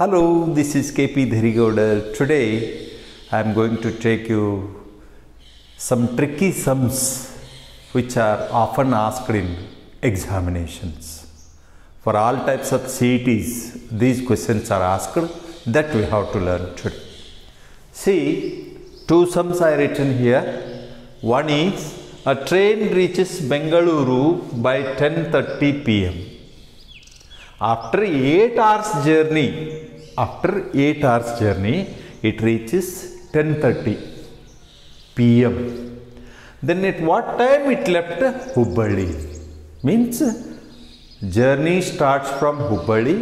Hello, this is KP Dhirigoda. Today I am going to take you some tricky sums which are often asked in examinations. For all types of CETs, these questions are asked that we have to learn today. See, two sums are written here. One is a train reaches Bengaluru by 10:30 p.m. After 8 hours journey, it reaches 10:30 p.m. Then at what time it left Hubballi? Means journey starts from Hubballi.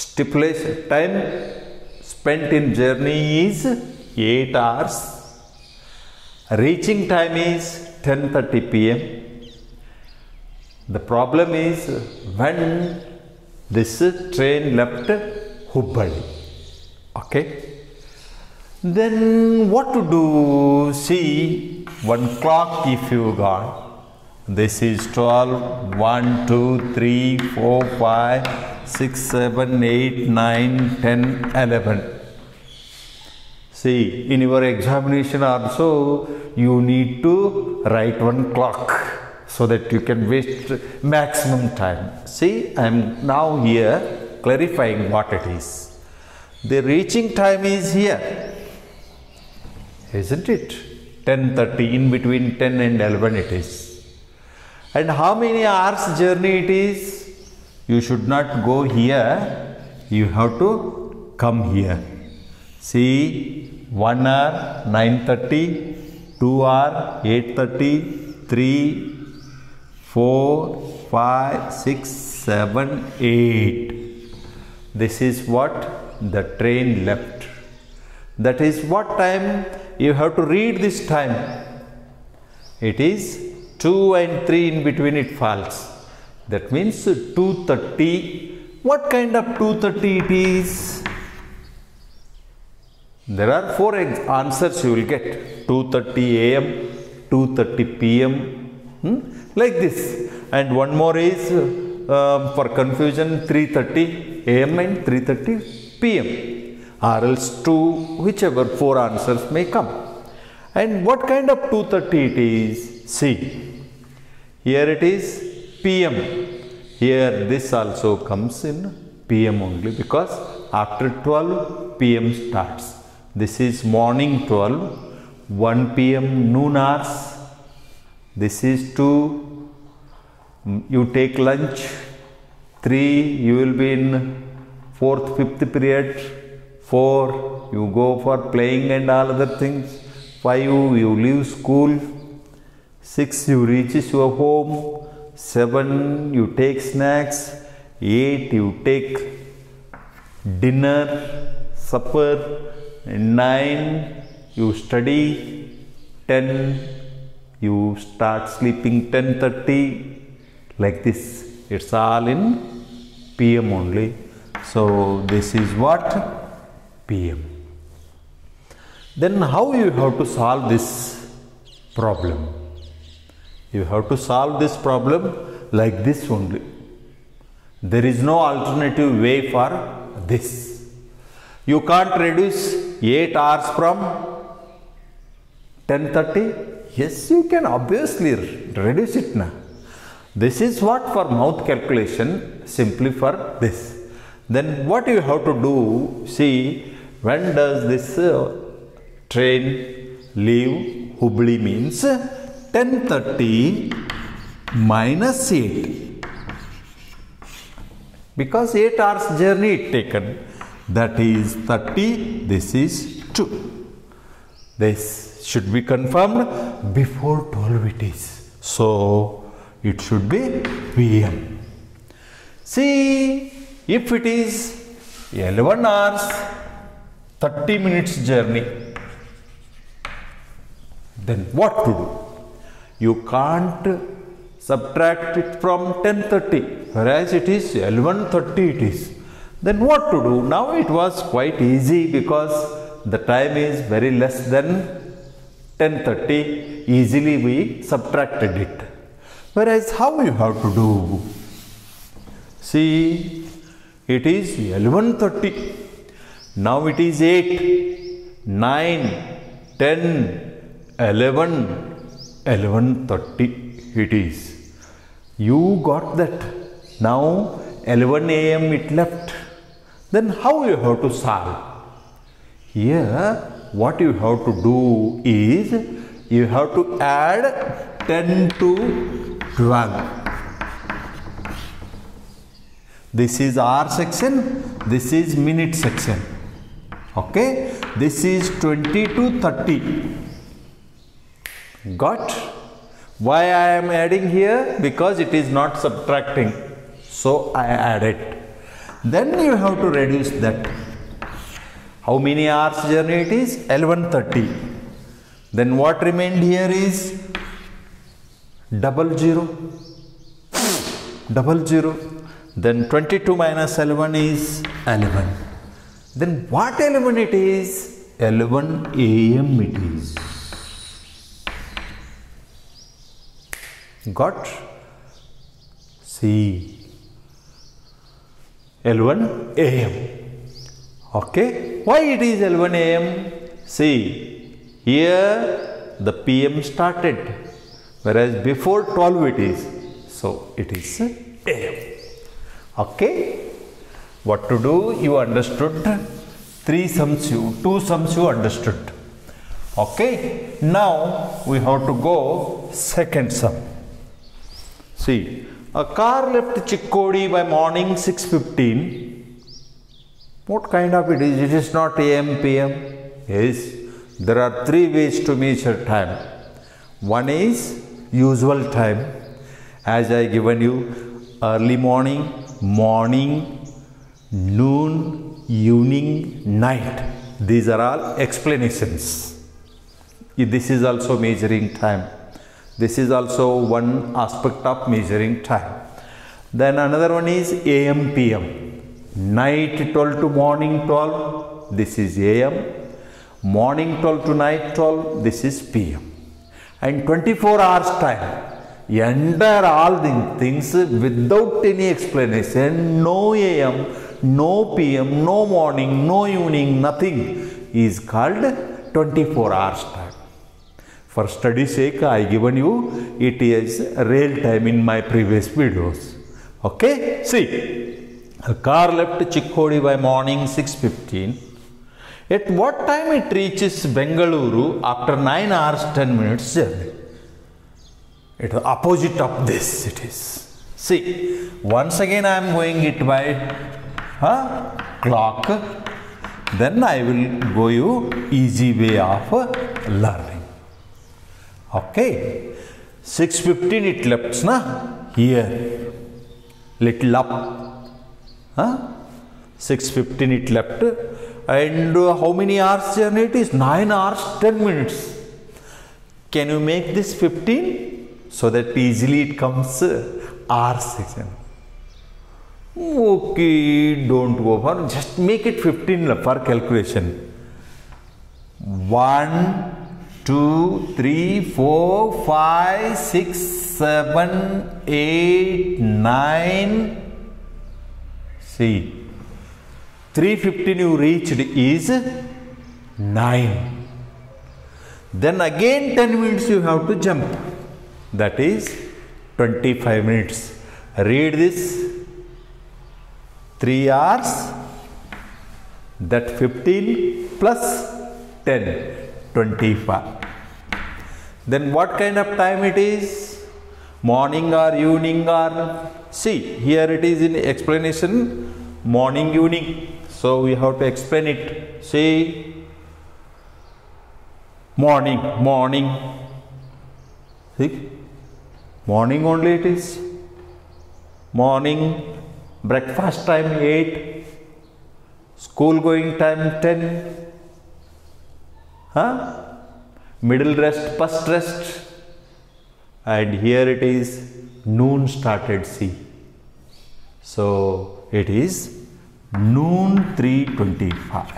Stipulation time spent in journey is 8 hours. Reaching time is 10:30 p.m. The problem is when this train left Hubballi. Okay. Then what to do? See, one clock if you got. This is 12, 1, 2, 3, 4, 5, 6, 7, 8, 9, 10, 11. See, in your examination also, you need to write one clock so that you can waste maximum time. See, I am now here clarifying what it is. The reaching time is here, isn't it? 10:30, in between 10 and 11 it is. And how many hours journey it is? You should not go here, you have to come here. See, 1 hour 9:30, 2 hour 8:30, 3, 4, 5, 6, 7, 8. This is what the train left. That is what time you have to read this time. It is 2 and 3 in between it falls. That means 2:30. What kind of 2:30 it is? There are 4 answers you will get. 2:30 a.m., 2:30 p.m. Like this. And one more is for confusion 3:30 a.m. and 3:30 p.m. or else 2, whichever 4 answers may come. And what kind of 2:30 it is? See, here it is p.m. Here this also comes in p.m. only because after 12 p.m. starts. This is morning 12, 1 p.m. noon hours. This is 2, you take lunch. 3, you will be in 4th, 5th period. 4, you go for playing and all other things. 5, you leave school. 6, you reach your home. 7, you take snacks. 8, you take dinner, supper. 9, you study. 10, you start sleeping 10:30. Like this. It's all in PM only. So this is what? PM. Then how you have to solve this problem? You have to solve this problem like this only. There is no alternative way for this. You can't reduce 8 hours from 10:30. Yes, you can obviously reduce it now. This is what for mouth calculation, simply for this. Then what you have to do, see, when does this train leave Hubballi means 10:30 minus 8. Because 8 hours journey it taken, that is 30, this is 2. This should be confirmed before 12 it is. So, it should be PM. See, if it is 11 hours, 30 minutes journey, then what to do? You can't subtract it from 10:30, whereas it is 11:30 it is. Then what to do? Now it was quite easy because the time is very less than 10:30. Easily we subtracted it. Whereas how you have to do? See, It is 11:30. Now it is 8, 9, 10, 11, 11:30 it is. You got that? Now 11 a.m. it left. Then how you have to solve? Here what you have to do is you have to add 10 to 12. This is hour section, this is minute section. Okay, this is 20 to 30. Got? Why I am adding here? Because it is not subtracting. So I add it. Then you have to reduce that. How many hours journey it is? 11:30. Then what remained here is 00. 00. Then 22 minus 11 is 11. Then what 11 it is? 11 a.m. it is. Got? See. 11 a.m. Okay. Why it is 11 a.m.? See. Here the PM started. Whereas before 12 it is. So it is a.m. Okay. What to do? You understood. 2 sums you understood. Okay. Now we have to go second sum. See, a car left Chikkodi by morning 6:15. What kind of it is? It is not AM, PM. Yes, there are 3 ways to measure time. One is usual time, as I given you: early morning, morning, noon, evening, night. These are all explanations. This is also measuring time. This is also one aspect of measuring time. Then another one is AM, PM. Night 12 to morning 12, this is AM. Morning 12 to night 12, this is PM. And 24 hours time. Entire all the things without any explanation, no AM, no PM, no morning, no evening, nothing is called 24 hours time. For study sake, I given you it is real time in my previous videos. Okay, see, a car left Chikkodi by morning 6:15. At what time it reaches Bengaluru after 9 hours 10 minutes journey? It is opposite of this. It is. See, once again I am going it by clock. Then I will go you easy way of learning. Okay, 6:15 it left, na? Here, little up. 6:15 it left, and how many hours journey it is? 9 hours 10 minutes. Can you make this 15 so that easily it comes hour section? Okay, don't go for, just make it 15 for calculation. 1, 2, 3, 4, 5, 6, 7, 8, 9. See, 3:15 you reached is 9. Then again 10 minutes you have to jump. That is 25 minutes. Read this. 3 hours. That 15 plus 10. 25. Then what kind of time it is? Morning or evening or? See, here it is in explanation, morning, evening. So we have to explain it. See, morning. See, morning only it is. Morning, breakfast time 8, school going time 10. Middle rest, first rest, and here it is noon started. See, so it is noon 3:25.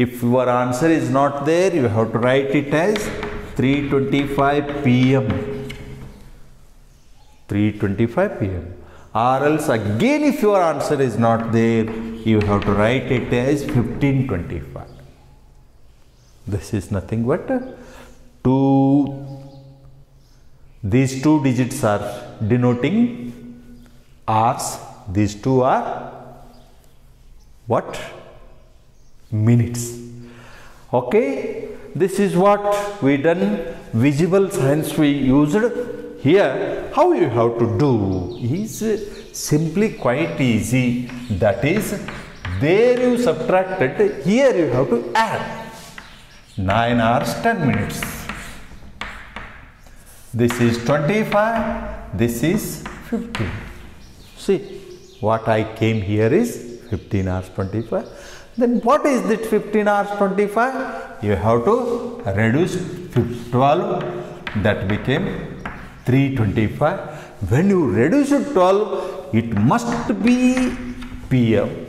If your answer is not there, you have to write it as 3:25 p.m. 3:25 p.m. or else again if your answer is not there, you have to write it as 1525. This is nothing but 2. These 2 digits are denoting hours. These 2 are what? Minutes. Okay. This is what we done. Visible signs we used. Here, how you have to do is simply quite easy. That is, there you subtracted, here you have to add. 9 hours 10 minutes. This is 25, this is 15. See, what I came here is 15 hours 25. Then what is that 15 hours 25? You have to reduce 12, that became 325. When you reduce to 12, it must be PM.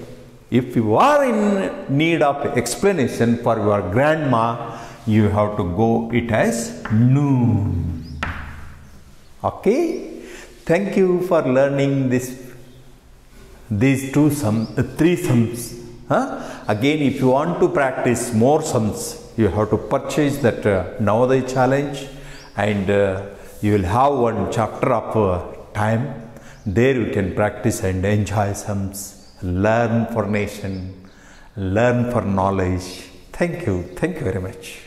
If you are in need of explanation for your grandma, you have to go it as noon. Okay? Thank you for learning these 3 sums. Again, if you want to practice more sums, you have to purchase that Navodaya challenge, and you will have one chapter of time. There you can practice and enjoy sums, learn for nation, learn for knowledge. Thank you very much.